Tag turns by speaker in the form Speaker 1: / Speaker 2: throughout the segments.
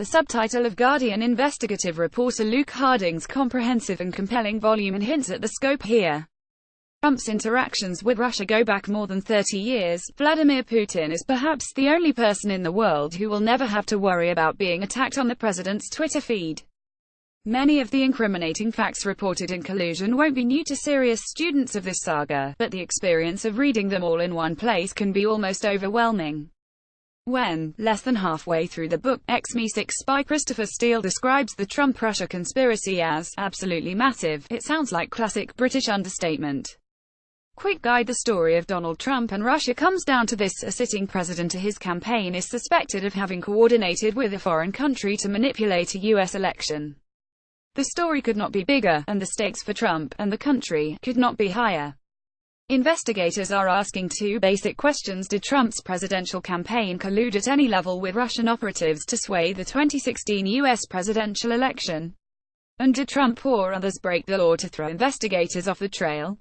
Speaker 1: The subtitle of Guardian investigative reporter Luke Harding's comprehensive and compelling volume and hints at the scope here. Trump's interactions with Russia go back more than 30 years. Vladimir Putin is perhaps the only person in the world who will never have to worry about being attacked on the president's Twitter feed. Many of the incriminating facts reported in Collusion won't be new to serious students of this saga, but the experience of reading them all in one place can be almost overwhelming. When, less than halfway through the book, ex-MI6 spy Christopher Steele describes the Trump-Russia conspiracy as absolutely massive, it sounds like classic British understatement. Quick guide: the story of Donald Trump and Russia comes down to this: a sitting president or his campaign is suspected of having coordinated with a foreign country to manipulate a U.S. election. The story could not be bigger, and the stakes for Trump and the country could not be higher. Investigators are asking two basic questions: did Trump's presidential campaign collude at any level with Russian operatives to sway the 2016 U.S. presidential election? And did Trump or others break the law to throw investigators off the trail?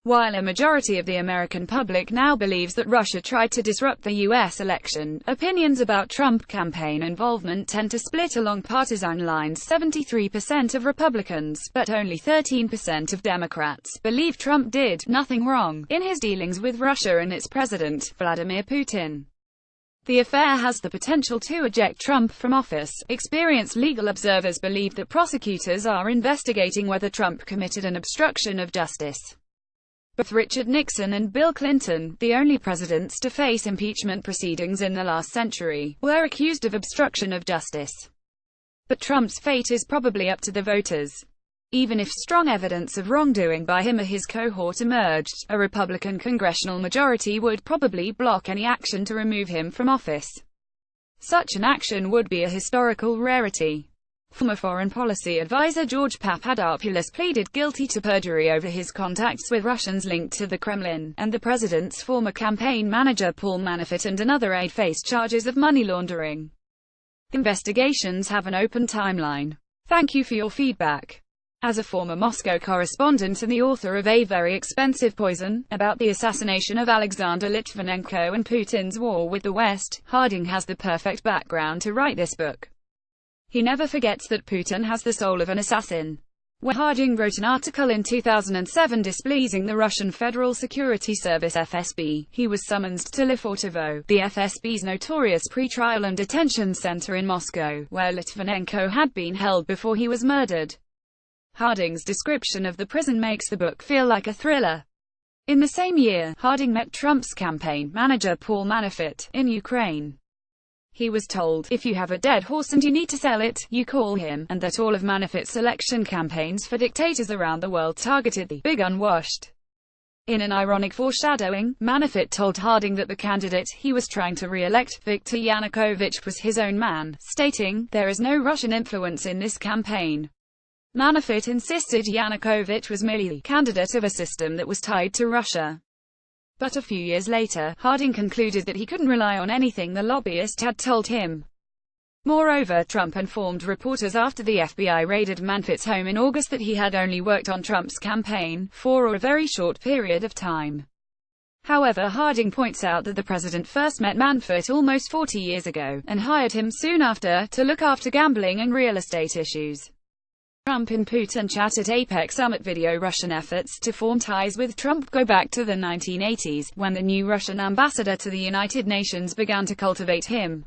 Speaker 1: While a majority of the American public now believes that Russia tried to disrupt the U.S. election, opinions about Trump campaign involvement tend to split along partisan lines. 73% of Republicans, but only 13% of Democrats, believe Trump did nothing wrong in his dealings with Russia and its president, Vladimir Putin. The affair has the potential to eject Trump from office. Experienced legal observers believe that prosecutors are investigating whether Trump committed an obstruction of justice. Both Richard Nixon and Bill Clinton, the only presidents to face impeachment proceedings in the last century, were accused of obstruction of justice. But Trump's fate is probably up to the voters. Even if strong evidence of wrongdoing by him or his cohort emerged, a Republican congressional majority would probably block any action to remove him from office. Such an action would be a historical rarity. Former Foreign Policy Advisor George Papadopoulos pleaded guilty to perjury over his contacts with Russians linked to the Kremlin, and the president's former campaign manager Paul Manafort and another aide faced charges of money laundering. Investigations have an open timeline. Thank you for your feedback. As a former Moscow correspondent and the author of A Very Expensive Poison, about the assassination of Alexander Litvinenko and Putin's war with the West, Harding has the perfect background to write this book. He never forgets that Putin has the soul of an assassin. When Harding wrote an article in 2007 displeasing the Russian Federal Security Service (FSB), he was summoned to Lefortovo, the FSB's notorious pre-trial and detention center in Moscow, where Litvinenko had been held before he was murdered. Harding's description of the prison makes the book feel like a thriller. In the same year, Harding met Trump's campaign manager Paul Manafort in Ukraine. He was told, if you have a dead horse and you need to sell it, you call him, and that all of Manafort's election campaigns for dictators around the world targeted the big unwashed. In an ironic foreshadowing, Manafort told Harding that the candidate he was trying to re-elect, Viktor Yanukovych, was his own man, stating, "There is no Russian influence in this campaign." Manafort insisted Yanukovych was merely the candidate of a system that was tied to Russia. But a few years later, Harding concluded that he couldn't rely on anything the lobbyist had told him. Moreover, Trump informed reporters after the FBI raided Manafort's home in August that he had only worked on Trump's campaign for a very short period of time. However, Harding points out that the president first met Manafort almost 40 years ago, and hired him soon after, to look after gambling and real estate issues. Trump and Putin chat at Apex Summit video. Russian efforts to form ties with Trump go back to the 1980s, when the new Russian ambassador to the United Nations began to cultivate him.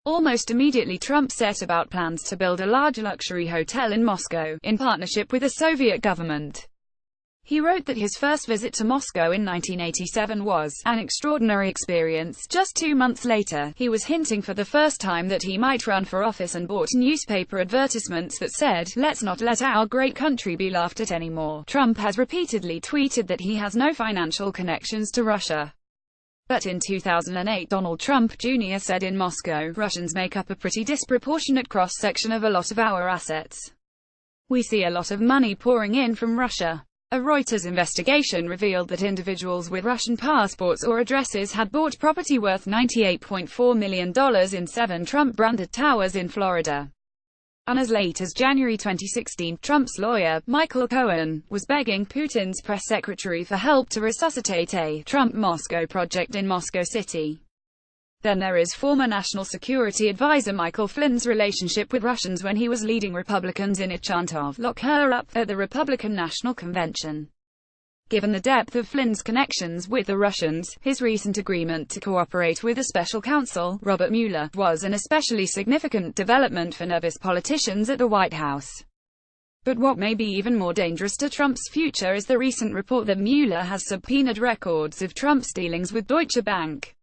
Speaker 1: Almost immediately Trump set about plans to build a large luxury hotel in Moscow, in partnership with the Soviet government. He wrote that his first visit to Moscow in 1987 was an extraordinary experience. Just 2 months later, he was hinting for the first time that he might run for office and bought newspaper advertisements that said, "Let's not let our great country be laughed at anymore." Trump has repeatedly tweeted that he has no financial connections to Russia. But in 2008, Donald Trump Jr. said in Moscow, "Russians make up a pretty disproportionate cross-section of a lot of our assets. We see a lot of money pouring in from Russia." A Reuters investigation revealed that individuals with Russian passports or addresses had bought property worth $98.4 million in 7 Trump-branded towers in Florida. And as late as January 2016, Trump's lawyer, Michael Cohen, was begging Putin's press secretary for help to resuscitate a Trump Moscow project in Moscow City. Then there is former National Security Advisor Michael Flynn's relationship with Russians when he was leading Republicans in a chant of "Lock her up" at the Republican National Convention. Given the depth of Flynn's connections with the Russians, his recent agreement to cooperate with a special counsel, Robert Mueller, was an especially significant development for nervous politicians at the White House. But what may be even more dangerous to Trump's future is the recent report that Mueller has subpoenaed records of Trump's dealings with Deutsche Bank.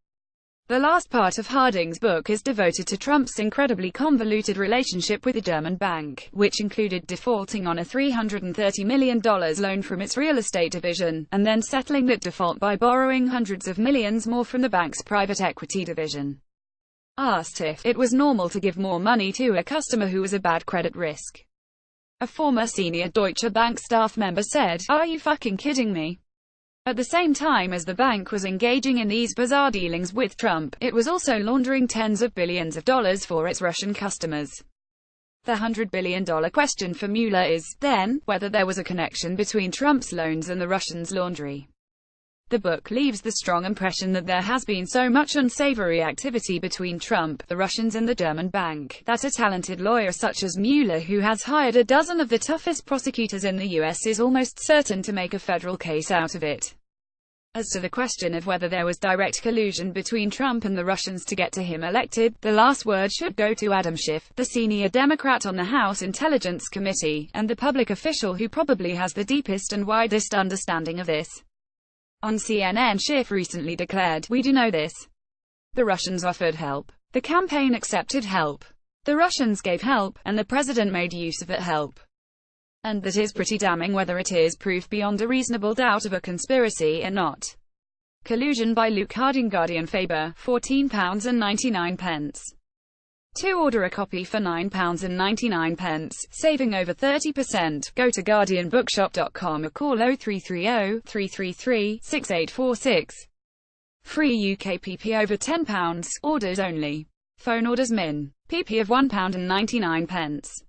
Speaker 1: The last part of Harding's book is devoted to Trump's incredibly convoluted relationship with the German bank, which included defaulting on a $330 million loan from its real estate division, and then settling that default by borrowing hundreds of millions more from the bank's private equity division. Asked if it was normal to give more money to a customer who was a bad credit risk, a former senior Deutsche Bank staff member said, "Are you fucking kidding me?" At the same time as the bank was engaging in these bizarre dealings with Trump, it was also laundering tens of billions of dollars for its Russian customers. The $100 billion question for Mueller is, then, whether there was a connection between Trump's loans and the Russians' laundry. The book leaves the strong impression that there has been so much unsavory activity between Trump, the Russians and the German bank, that a talented lawyer such as Mueller, who has hired a dozen of the toughest prosecutors in the U.S., is almost certain to make a federal case out of it. As to the question of whether there was direct collusion between Trump and the Russians to get to him elected, the last word should go to Adam Schiff, the senior Democrat on the House Intelligence Committee, and the public official who probably has the deepest and widest understanding of this. On CNN, Schiff recently declared, "We do know this. The Russians offered help. The campaign accepted help. The Russians gave help, and the president made use of that help. And that is pretty damning whether it is proof beyond a reasonable doubt of a conspiracy or not." Collusion by Luke Harding, Guardian. Faber, £14.99. To order a copy for £9.99, saving over 30%, go to guardianbookshop.com or call 0330-333-6846. Free UK PP over £10, orders only. Phone orders min. PP of £1.99.